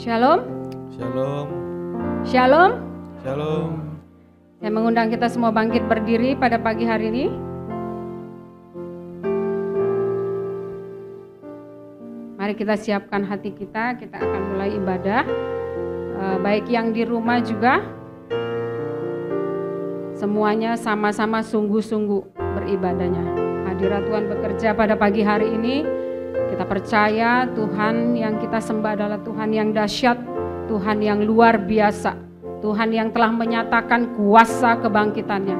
Shalom. Shalom. Shalom. Shalom. Saya mengundang kita semua bangkit berdiri pada pagi hari ini. Mari kita siapkan hati kita akan mulai ibadah. Baik yang di rumah juga, semuanya sama-sama sungguh-sungguh beribadahnya. Hadirat Tuhan bekerja pada pagi hari ini. Kita percaya Tuhan yang kita sembah adalah Tuhan yang dahsyat, Tuhan yang luar biasa, Tuhan yang telah menyatakan kuasa kebangkitannya,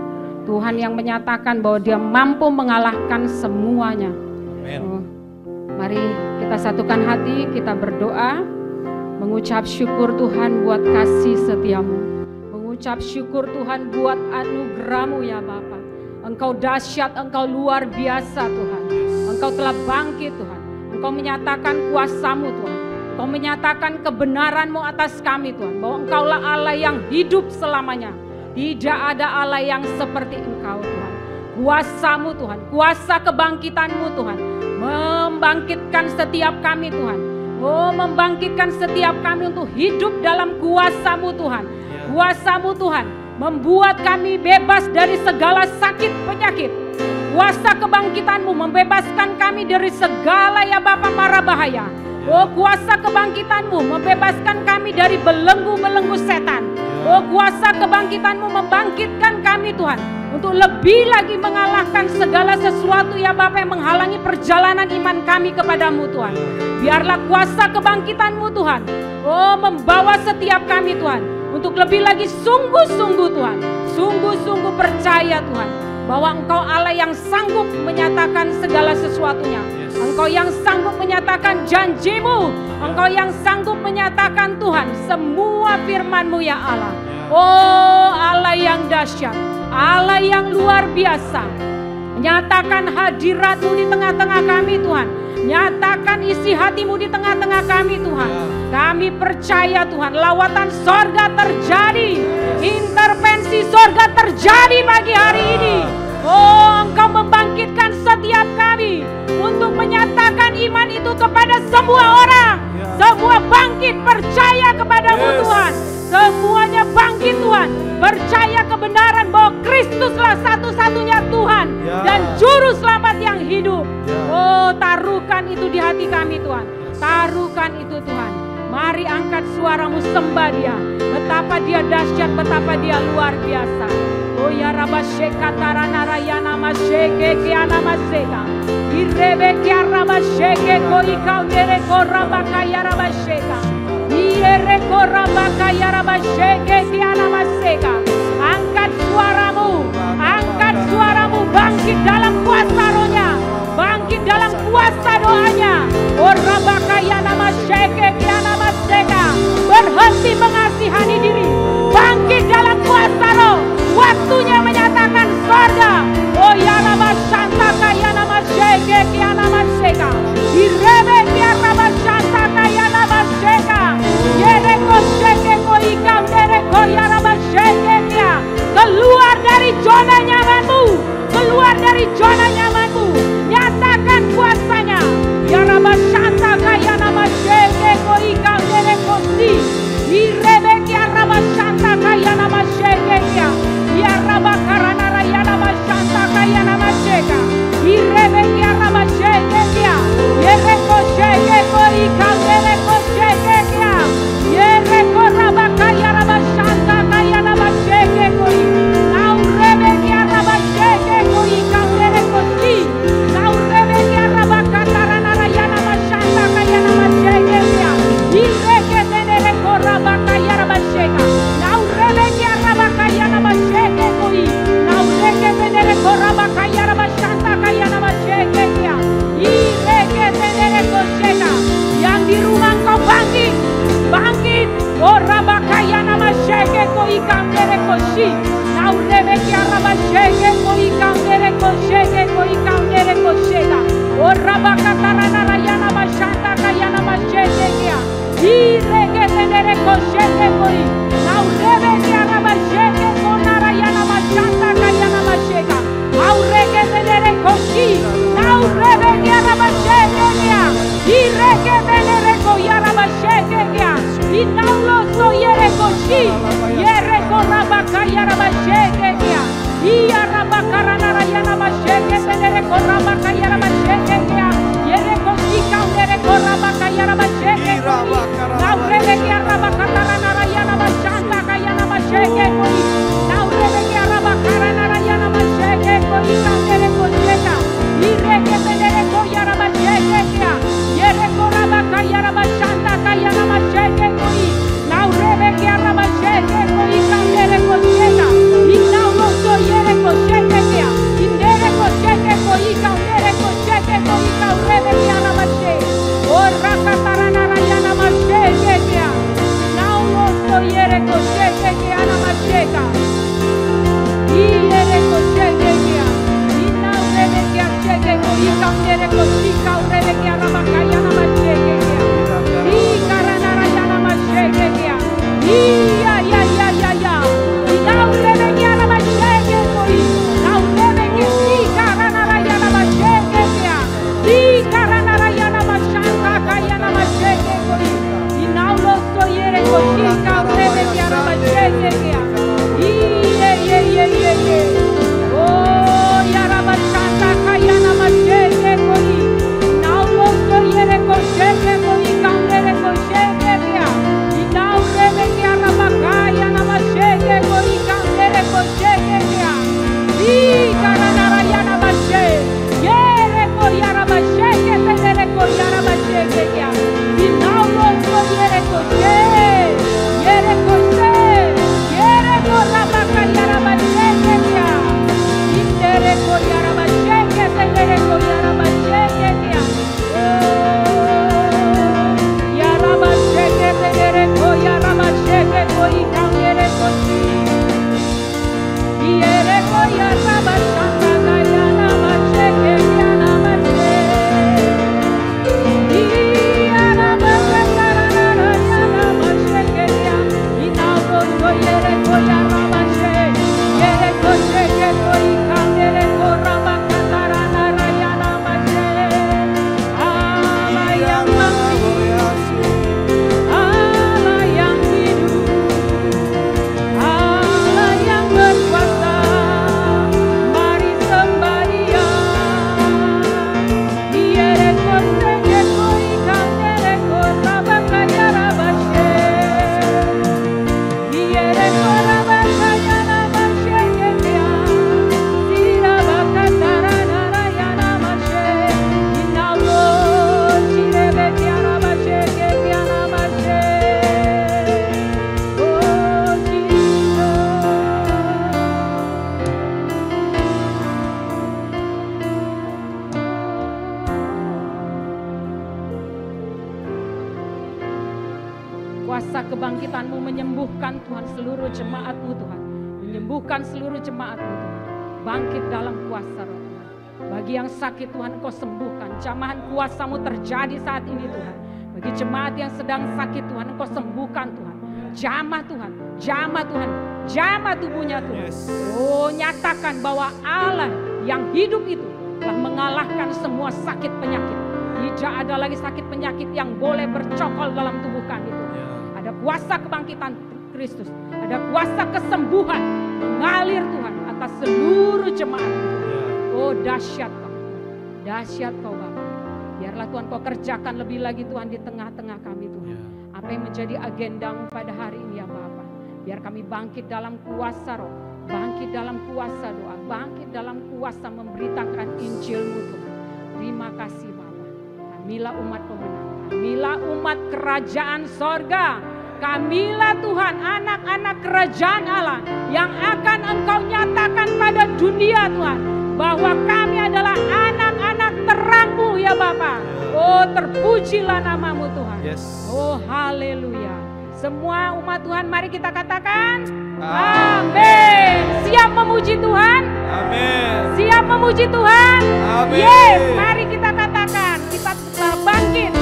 Tuhan yang menyatakan bahwa Dia mampu mengalahkan semuanya. Amin. Mari kita satukan hati, kita berdoa, mengucap syukur Tuhan buat kasih setiamu, mengucap syukur Tuhan buat anugerah-Mu ya Bapa. Engkau dahsyat, Engkau luar biasa Tuhan, Engkau telah bangkit Tuhan. Engkau menyatakan kuasa-Mu Tuhan, Engkau menyatakan kebenaran-Mu atas kami Tuhan, bahwa Engkaulah Allah yang hidup selamanya. Tidak ada Allah yang seperti Engkau Tuhan. Kuasa-Mu Tuhan, kuasa kebangkitan-Mu Tuhan, membangkitkan setiap kami Tuhan. Oh, membangkitkan setiap kami untuk hidup dalam kuasa-Mu Tuhan. Kuasa-Mu Tuhan membuat kami bebas dari segala sakit penyakit. Kuasa kebangkitan-Mu membebaskan kami dari segala ya Bapa mara bahaya. Oh, kuasa kebangkitan-Mu membebaskan kami dari belenggu-belenggu setan. Oh, kuasa kebangkitan-Mu membangkitkan kami Tuhan untuk lebih lagi mengalahkan segala sesuatu ya Bapa yang menghalangi perjalanan iman kami kepadamu Tuhan. Biarlah kuasa kebangkitan-Mu Tuhan, oh, membawa setiap kami Tuhan untuk lebih lagi sungguh-sungguh Tuhan, sungguh-sungguh percaya Tuhan bahwa Engkau Allah yang sanggup menyatakan segala sesuatunya. Engkau yang sanggup menyatakan janji-Mu, Engkau yang sanggup menyatakan Tuhan semua firman-Mu ya Allah. Oh, Allah yang dahsyat, Allah yang luar biasa. Nyatakan hadirat-Mu di tengah-tengah kami Tuhan. Nyatakan isi hati-Mu di tengah-tengah kami Tuhan. Kami percaya Tuhan, lawatan sorga terjadi, intervensi sorga terjadi pagi hari ini. Oh, Engkau membangkitkan setiap kami untuk menyatakan iman itu kepada semua orang. Semua bangkit percaya kepadamu Tuhan. Semuanya bangkit Tuhan, percaya kebenaran bahwa Kristuslah satu-satunya Tuhan dan Juru Selamat yang hidup. Oh, taruhkan itu di hati kami Tuhan, taruhkan itu Tuhan. Mari angkat suaramu, sembah Dia. Betapa Dia dahsyat, betapa Dia luar biasa. Oh ya Rabasheka tarana rayana masheke kiana maseka. Irebe kiara masheke koi kaundere korabaka ya Rabasheka. Ire korabaka ya Rabasheke kiana maseka. Angkat suaramu, bangkit dalam kuasa rohnya, bangkit dalam kuasa doanya. Oh rabaka ya masheke kiana maseka. Berhenti mengasihani diri, bangkit dalam kuasa roh. Waktunya menyatakan sorga. Oh ya nama santaka ya nama sheke ya nama seka. Direbe ya nama santaka ya nama seka. Yereko sheke ko ikam dereko ya nama sheke ya. Keluar dari zona nyamanmu, keluar dari zona nyamanmu. Nyatakan kuasanya. Ya nama santaka ya nama sheke ko ikam dereko si. Direbe ya nama santaka ya nama sheke ya. Ya rabakarana rayana mashanta kayana masheka. Irebe ya rabasheke ya. Yereko sheke ko ikandere ko sheke ya. Yereko rabakaya rabashanta kayana masheke ko. Naurebe ya rabasheke ko ikandere ko si. Naurebe ya rabakatarana rayana mashanta kayana masheke ya. Ireke tenere ko rabakaya rabasheka. Naurebe ya rabakaya masheke koi. Naureke tenere ko rabakaya rabashanta kayana masheke ya. Ireke tenere ko sheka. Yang di rumah kau bangkit, bangkit. Oh rabakaya masheke ko ikandere ko shi. Naurebe ya rabasheke ko ikandere ko sheke ko ikandere ko sheka. Oh rabakatarana rayana mashanta kayana masheke ya. Ireke tenere ko sheke koi. Naurebe ya rabasheke ko narayana mashanta kayana masheka. Aureke tenere ko shi. Naurebe ya rabasheke ya. Ireke tenere ko ya rabasheke ya. kaya raba sheke kia. Iya raba karana raya raba sheke tenere koraba kaya raba sheke kia. Yere kosika unere koraba kaya raba sheke koi. Naurebe kia raba katarana raya raba shanta kaya raba sheke koi. Naurebe kia raba karana raya raba sheke koi kaunere kosheka. Ireke tenere koya raba sheke kia. Yere koraba kaya raba shanta kaya raba sheke koi. Naurebe kia raba sheke koi kaunere kosheka. Inau loso yere kosheke kia. Indere kosheke koi kaunere kosheke koi kaurebe kia raba sheke. Ora katarana raya raba sheke kia. Inau loso yere kosheke kia raba sheka. Yere kosheke kia. Inau rebe kia sheke koi kaunere koshika urebe kia raba kaya raba sheke kia. Ikarana raya raba sheke kia. Iya ya ya ya ya. Inau rebe kia raba sheke koi. Inau rebe kia ikarana raya raba sheke kia. Ikarana raya raba shanta kaya raba sheke koi. Inau loso yere koshika urebe kia raba sheke kia. Iye ye ye ye ye. Oh ya raba shanta kaya raba sheke koi. Inau loso yere kosheke koi kaunere kosheke kia. Inau rebe kia raba kaya raba sheke koi kaunere kosheke kia. Ikarana raya raba sheke. Yere koya raba sheke tenere koya raba sheke kia. Inau loso yere kosheke. Yere koshe. Yere koraba kaya raba sheke kia. Indere koya raba sheke tenere koya raba sheke kia. Ya raba sheke tenere koya raba sheke koi kaunere koshi. Yere koya raba shanta kaya raba sheke kia raba sheke. Iya raba katarana raya raba sheke kia. Inau loso yere koya raba sheke. Yere kosheke koi kaunere koraba katarana raya raba sheke. Allah yang Allah yang hidup, Allah yang berkuasa, mari sembah Dia. Yere kosheke koi kaunere koraba kaya raba sheke. Yere koraba kaya raba sheke kia. Siraba katarana raya raba sheke. Inau lo shirebe kia raba sheke kia raba sheke. Oh Jesus. Kuasa kebangkitan-Mu menyembuhkan Tuhan seluruh jemaat-Mu Tuhan. Menyembuhkan seluruh jemaat-Mu Tuhan. Bangkit dalam kuasa Roh Tuhan. Bagi yang sakit Tuhan Engkau sembuhkan. Jamahan kuasa-Mu terjadi saat ini Tuhan. Bagi jemaat yang sedang sakit Tuhan Engkau sembuhkan Tuhan. Jamah Tuhan. Jamah Tuhan. Jamah tubuhnya Tuhan. Yes. Oh nyatakan bahwa Allah yang hidup itu telah mengalahkan semua sakit penyakit. Tidak ada lagi sakit penyakit yang boleh bercokol dalam tubuh kami Tuhan. Ada kuasa kebangkitan Kristus, ada kuasa kesembuhan mengalir Tuhan atas seluruh jemaat. Oh dahsyat Kau, dahsyat Kau Bapa. Biarlah Tuhan Kau kerjakan lebih lagi Tuhan di tengah-tengah kami Tuhan. Apa yang menjadi agendamu pada hari ini ya Bapa. Biar kami bangkit dalam kuasa Roh, bangkit dalam kuasa doa, bangkit dalam kuasa memberitakan Injil-Mu Tuhan. Terima kasih Bapa. Kamilah umat pemenang, kamilah umat kerajaan sorga. Kamilah Tuhan anak-anak kerajaan Allah yang akan Engkau nyatakan pada dunia Tuhan. Bahwa kami adalah anak-anak terang-Mu ya Bapa. Oh terpujilah nama-Mu Tuhan. Yes. Oh haleluya. Semua umat Tuhan mari kita katakan amin. Siap memuji Tuhan? Amin. Siap memuji Tuhan? Amin. Yes, mari kita katakan. Kita bangkit.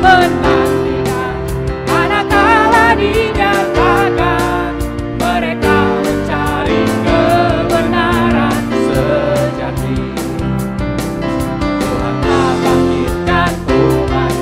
Menantikan manakala dinyatakan mereka mencari kebenaran sejati. Tuhan telah bangkitkan umat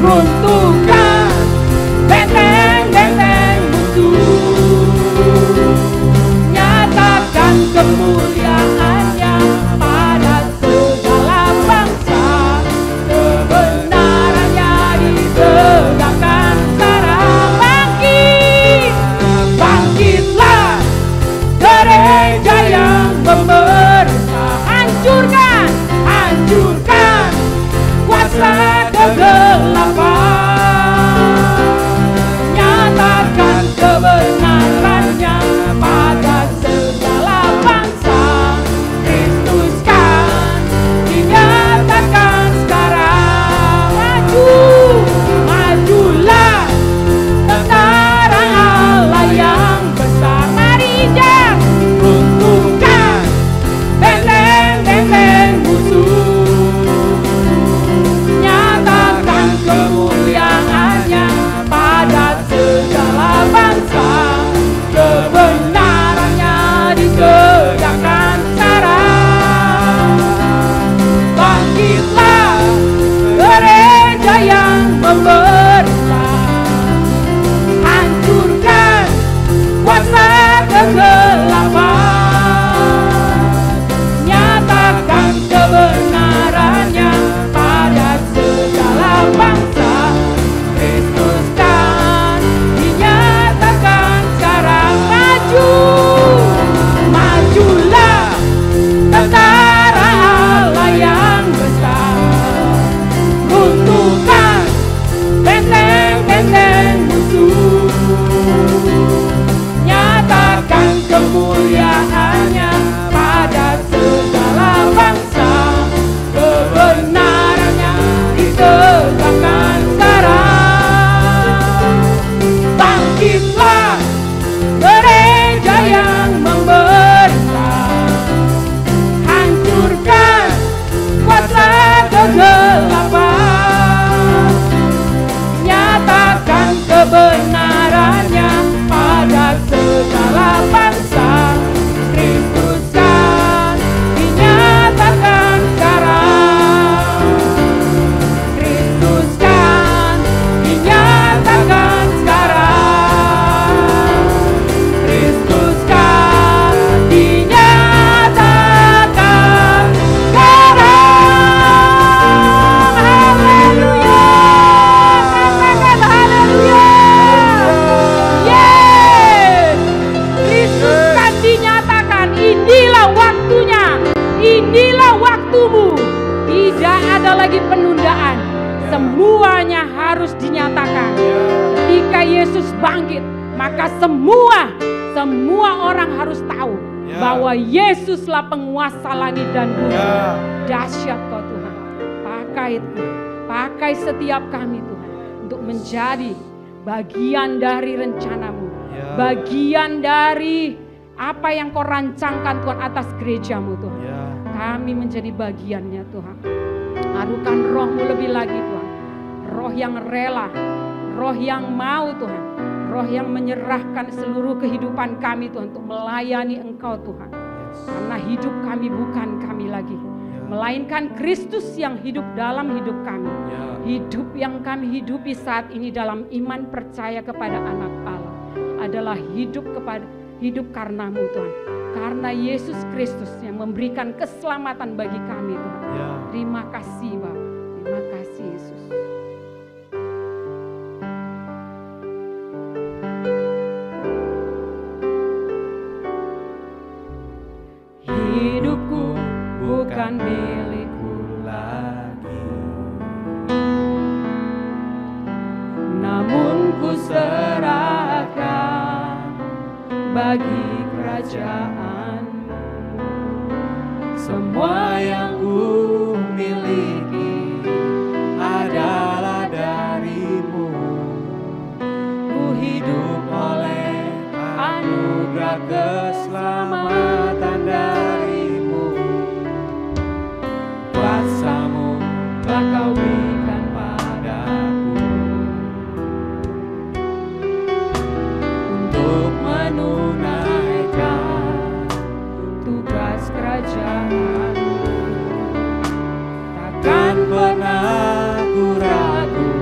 runtuhkan benteng-benteng musuh, nyatakan kemuliaan-Nya pada segala bangsa, kebenaran-Nya ditegakkan sekarang. Bangkitlah gereja yang memerintah, hancurkan kuasa kegelapan, nyatakan kebenaran-Nya pada segala bangsa. Kristus kan dinyatakan sekarang. Majulah tentara Allah yang besar. Mari injak, runtuhkan benteng-benteng musuh, nyatakan kemuliaan-Nya pada segala bangsa, kebenaran-Nya ditegakkan sekarang. Bangkitlah gereja yang memerintah, hancurkan kuasa kegelapan, nyatakan kebenaran-Nya pada segala bangsa. Kristus kan dinyatakan sekarang. Majulah tentara Allah yang besar, runtuhkan benteng-benteng musuh, nyatakan kemuliaan-Nya pada segala bangsa, kebenaran-Nya ditegakkan sekarang. Bangkitlah gereja yang memerintah, hancurkan kuasa kegelapan, nyatakan kebenaran-Nya pada segala bangsa. Kristus kan dinyatakan sekarang. Kristus kan dinyatakan sekarang. Kristus kan dinyatakan sekarang. Haleluya. Katakan haleluya. Yes. Kristus kan dinyatakan. Inilah waktunya. Inilah waktumu. Tidak ada lagi penundaan. Semuanya harus dinyatakan. Ketika Yesus bangkit, maka semua orang harus tahu bahwa Yesuslah penguasa langit dan bumi. Dahsyat Kau Tuhan. Pakai setiap kami Tuhan untuk menjadi bagian dari rencana-Mu, bagian dari apa yang Kau rancangkan Tuhan atas gereja-Mu Tuhan. Kami menjadi bagiannya Tuhan. Anukan Roh-Mu lebih lagi Tuhan. Roh yang rela, roh yang mau Tuhan, roh yang menyerahkan seluruh kehidupan kami Tuhan untuk melayani Engkau Tuhan. Karena hidup kami bukan kami lagi, melainkan Kristus yang hidup dalam hidup kami. Hidup yang kami hidupi saat ini dalam iman percaya kepada Anak Allah adalah hidup karena-Mu Tuhan. Karena Yesus Kristus yang memberikan keselamatan bagi kami Tuhan. Terima kasih Bapa. Terima kasih Yesus. Hidupku bukan milikku lagi, namun ku serahkan bagi kerajaan-Mu. Semua yang ku miliki adalah dari-Mu. Ku hidup oleh anugerah keselamatan dari-Mu. Kuasa-Mu telah Kau berikan padaku untuk menunaikan tugas kerajaan-Mu. Takkan pernah ku ragu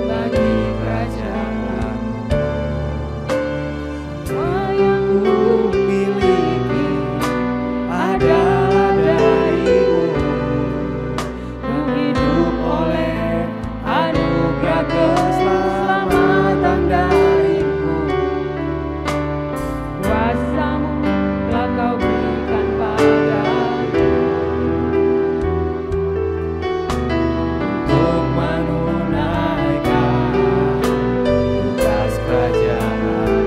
bagi kerajaan. Semua yang ku miliki adalah darimu. Ku hidup oleh anugerah keselamatan darimu. Kuasa-Mu telah Kau berikan padaku untuk menunaikan tugas kerajaan.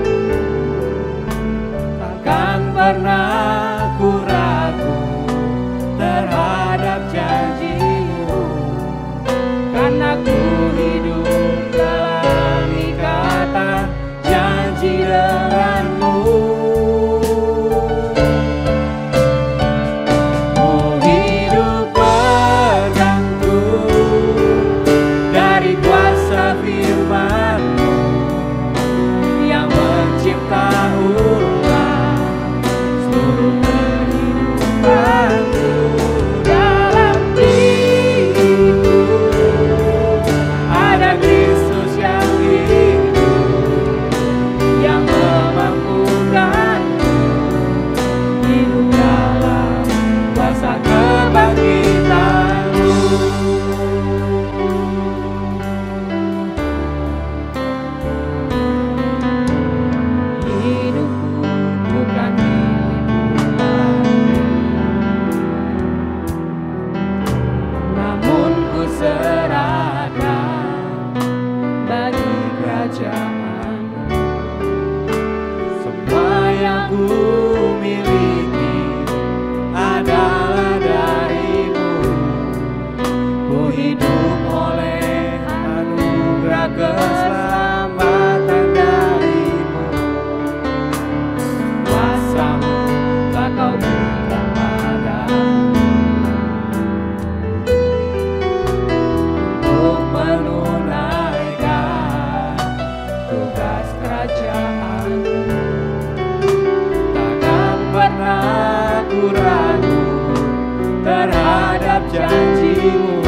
Takkan pernah ku ragu terhadap janji-Mu, karena ku hidup dalam ikatan janji denganmu. Ku hidup bergantung dari kuasa firman-Mu yang mencipta ulang seluruh kehidupanku. Dalam diriku ada Kristus yang hidup, yang memampukanku hidup dalam kuasa kebangkitan-Mu. Hidupku bukan milikku lagi, namun ku serahkan bagi kerajaan-Mu. Semua yang ku miliki adalah darimu. Ku hidup oleh anugerah keselamatan darimu. Kuasa-Mu telah Kau berikan padaku untuk menunaikan tugas kerajaan-Mu. Takkan pernah ku ragu terhadap janji-Mu,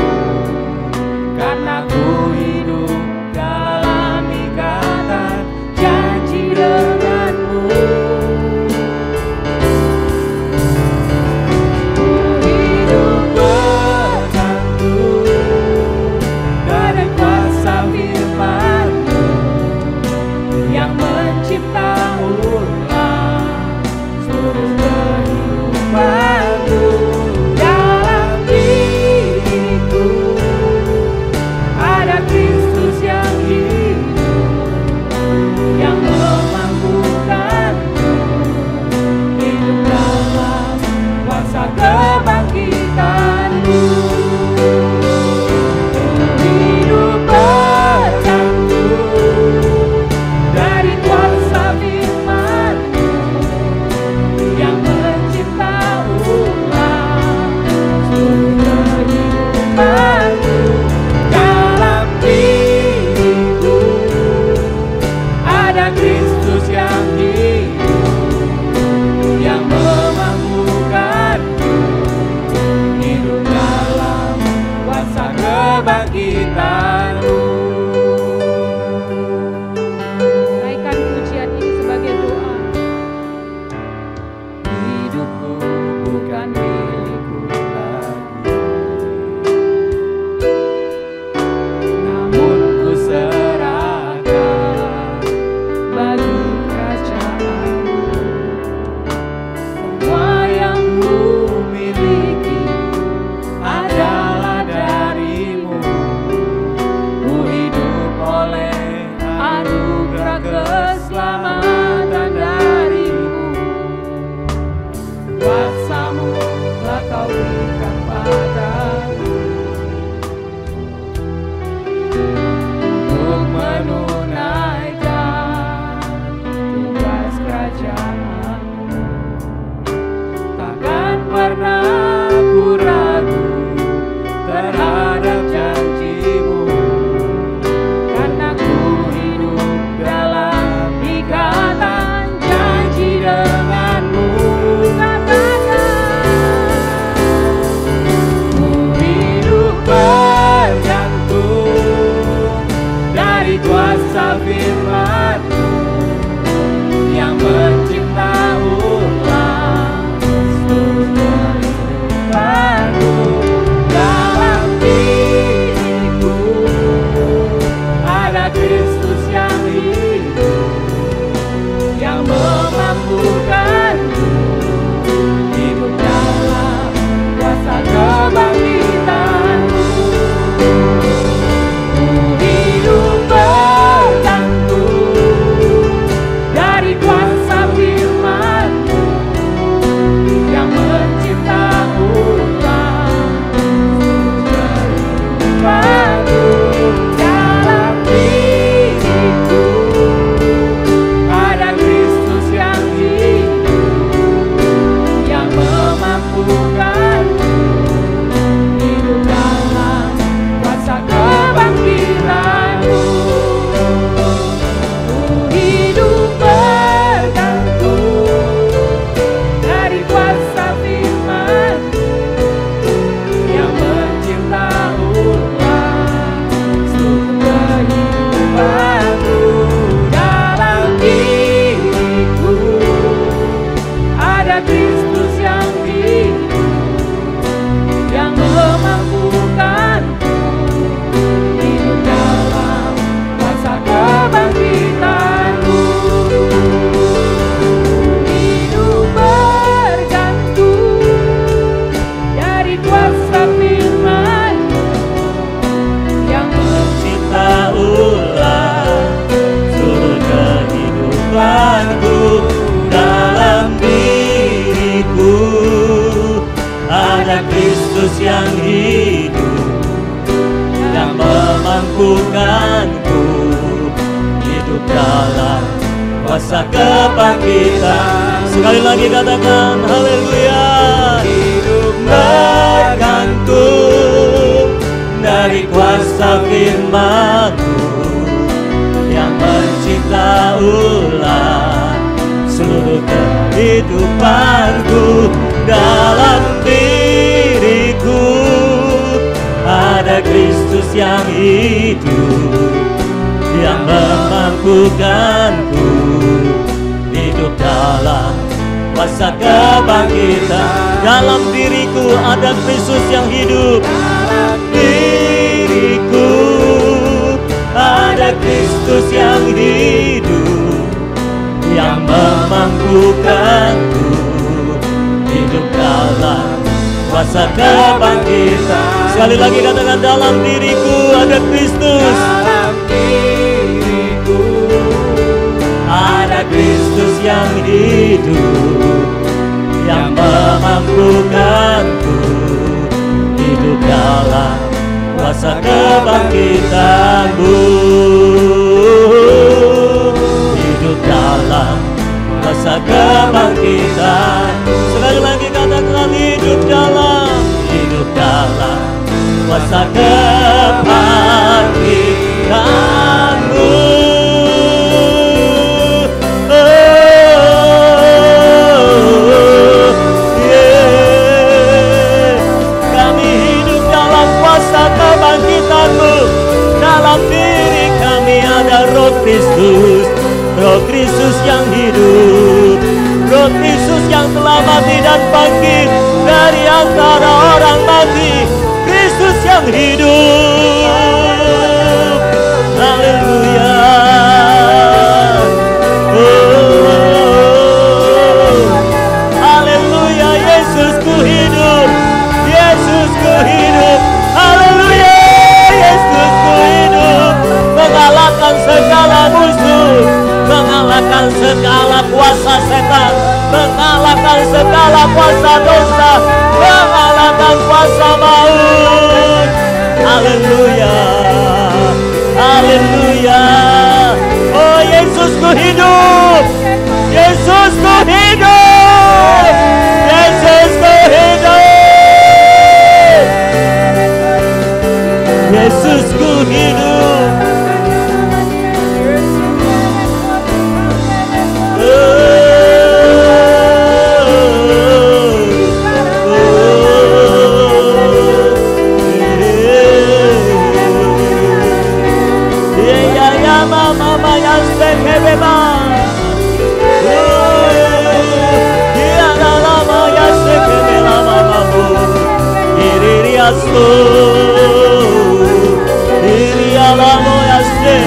karena ku hidup dalam ikatan janji denganmu. Ku hidup bergantung dari kuasa firman-Mu yang mencipta ulang seluruh kehidupanku. Dalam diriku ada Kristus yang hidup, yang memampukanku hidup dalam kuasa kebangkitan-Mu. Hidup bergantung dari kuasa firman-Mu yang mencipta ulang seluruh kehidupanku. Dalam diriku ada Kristus yang hidup, yang memampukanku hidup dalam kuasa kebangkitan-Mu. Naikkan pujian ini sebagai doa. Hidupku bukan milikku lagi, namun ku serahkan bagi kerajaan-Mu. Semua yang ku miliki adalah darimu. Ku hidup oleh anugerah keselamatan darimu. Kuasa-Mu telah Kau berikan padaku untuk menunaikan tugas kerajaan-Mu. Takkan pernah ku ragu terhadap janji-Mu, karena ku hidup dalam ikatan janji denganmu. Katakan, ku hidup bergantung kuasa firman-Mu yang mencipta ulang seluruh kehidupanku. Dalam diriku ada Kristus yang hidup, yang memampukanku hidup dalam kuasa kebangkitan-Mu. Hidup bergantung dari kuasa firman-Mu yang mencipta ulang kehidupanku. Dalam diriku ada Kristus yang hidup, yang memampukanku hidup dalam kuasa kebangkitan-Mu. Hidup bergantung dari kuasa firman-Mu yang mencipta ulang seluruh kehidupanku. Dalam diriku ada Kristus yang hidup, yang memampukanku hidup dalam kuasa kebangkitan-Mu. Hidup bergantung dari kuasa firman-Mu yang mencipta ulang seluruh kehidupanku. Dalam diriku ada Kristus yang hidup, yang memampukanku hidup dalam kuasa kebangkitan. Sekali lagi katakan haleluya. Hidup bergantung dari kuasa firman-Mu yang mencipta ulang seluruh kehidupanku. Dalam diriku ada Kristus yang hidup, yang memampukanku hidup dalam kuasa kebangkitan. Dalam diriku ada Kristus yang hidup, dalam diriku ada Kristus yang hidup, yang memampukanku hidup dalam kuasa kebangkitan. Sekali lagi katakan dalam diriku ada Kristus. Dalam diriku ada Kristus yang hidup, yang memampukanku hidup dalam kuasa kebangkitan-Mu. Hidup dalam kuasa kebangkitan. Sekali lagi katakan hidup dalam kuasa kebangkitan-Mu. Kami hidup dalam kuasa kebangkitan-Mu. Dalam diri kami ada Roh Kristus, Roh Kristus yang hidup, Roh Kristus yang telah mati dan bangkit dari antara orang mati. Kristus yang hidup. Haleluya. Haleluya. Yesusku hidup. Yesusku hidup. Haleluya. Yesusku hidup. Mengalahkan segala musuh, mengalahkan segala kuasa setan, mengalahkan segala kuasa dosa, mengalahkan kuasa maut. Haleluya. Haleluya. Oh, Yesusku hidup. Yesusku hidup. Yesusku hidup. Yesusku hidup. Mama maya sekebeba. Dia dalam maya sekebela mamamu. Iriasu. Iriala maya se.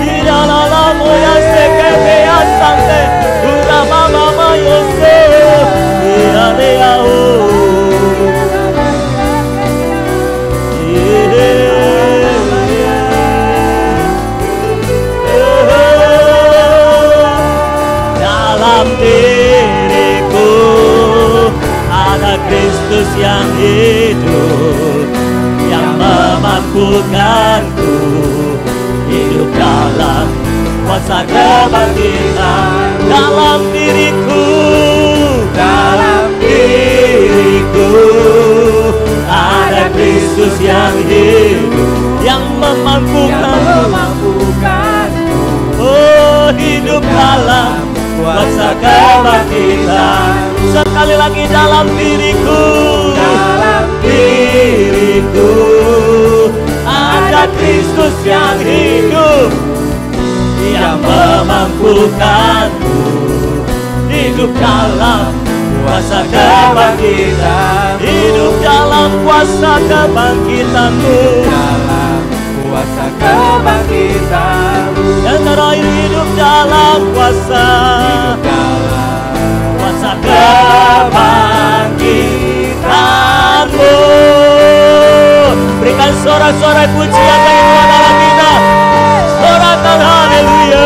Iriala maya sekebea sante. Ura mama mayo se. Irialeao. Dalam diriku ada Kristus yang hidup, yang memampukanku hidup dalam kuasa kebangkitan. Dalam diriku ada Kristus yang hidup, yang memampukanku. Oh, hidup dalam kuasa kebangkitan. Sekali lagi, dalam diriku ada Kristus yang hidup, yang memampukanku hidup dalam kuasa kebangkitan. Hidup dalam kuasa kebangkitanmu. Dalam kuasa kebangkitan. Yang terakhir, hidup dalam kuasa kebangkitanmu. Berikan sorak-sorai pujian bagi Tuhan dalam kita. Sorakan haleluya.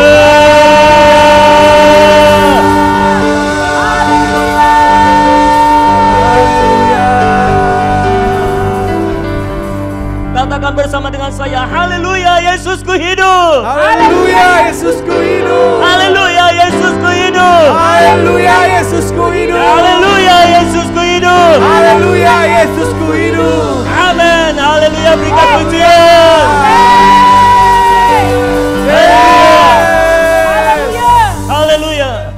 Katakan bersama dengan saya, haleluya, Yesusku hidup. Haleluya, Yesusku hidup. Haleluya, Yesusku hidup. Haleluya, Yesusku hidup. Haleluya, Yesusku hidup. Haleluya, Yesusku hidup. Amin. Haleluya, berikan pujian. Haleluya.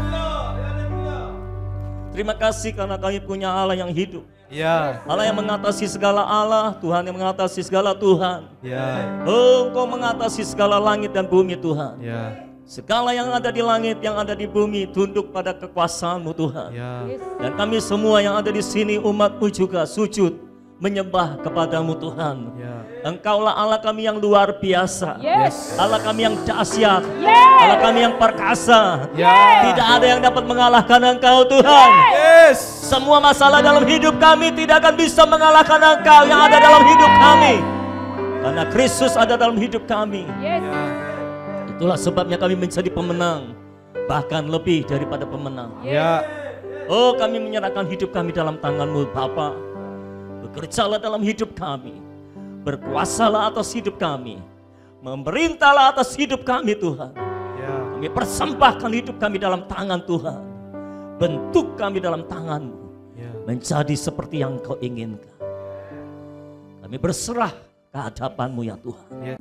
Terima kasih karena kami punya Allah yang hidup. Ya. Allah yang mengatasi segala Allah, Tuhan yang mengatasi segala Tuhan. Ya. Oh, Engkau mengatasi segala langit dan bumi, Tuhan. Ya. Segala yang ada di langit, yang ada di bumi, tunduk pada kekuasaan-Mu, Tuhan. Ya. Dan kami semua yang ada di sini, umat-Mu juga sujud menyembah kepadamu, Tuhan. Ya. Engkaulah Allah kami yang luar biasa. Yes. Allah kami yang dahsyat. Yes. Allah kami yang perkasa. Ya. Tidak ada yang dapat mengalahkan Engkau, Tuhan. Yes. Semua masalah dalam hidup kami tidak akan bisa mengalahkan Engkau yang ada dalam hidup kami. Karena Kristus ada dalam hidup kami. Yes. Itulah sebabnya kami menjadi pemenang. Bahkan lebih daripada pemenang. Ya. Oh, kami menyerahkan hidup kami dalam tangan-Mu, Bapa. Bekerjalah dalam hidup kami. Berkuasalah atas hidup kami. Memerintahlah atas hidup kami, Tuhan. Ya. Kami persembahkan hidup kami dalam tangan Tuhan. Bentuk kami dalam tangan-Mu. Ya. Menjadi seperti yang Kau inginkan. Kami berserah ke hadapan-Mu ya Tuhan. Ya.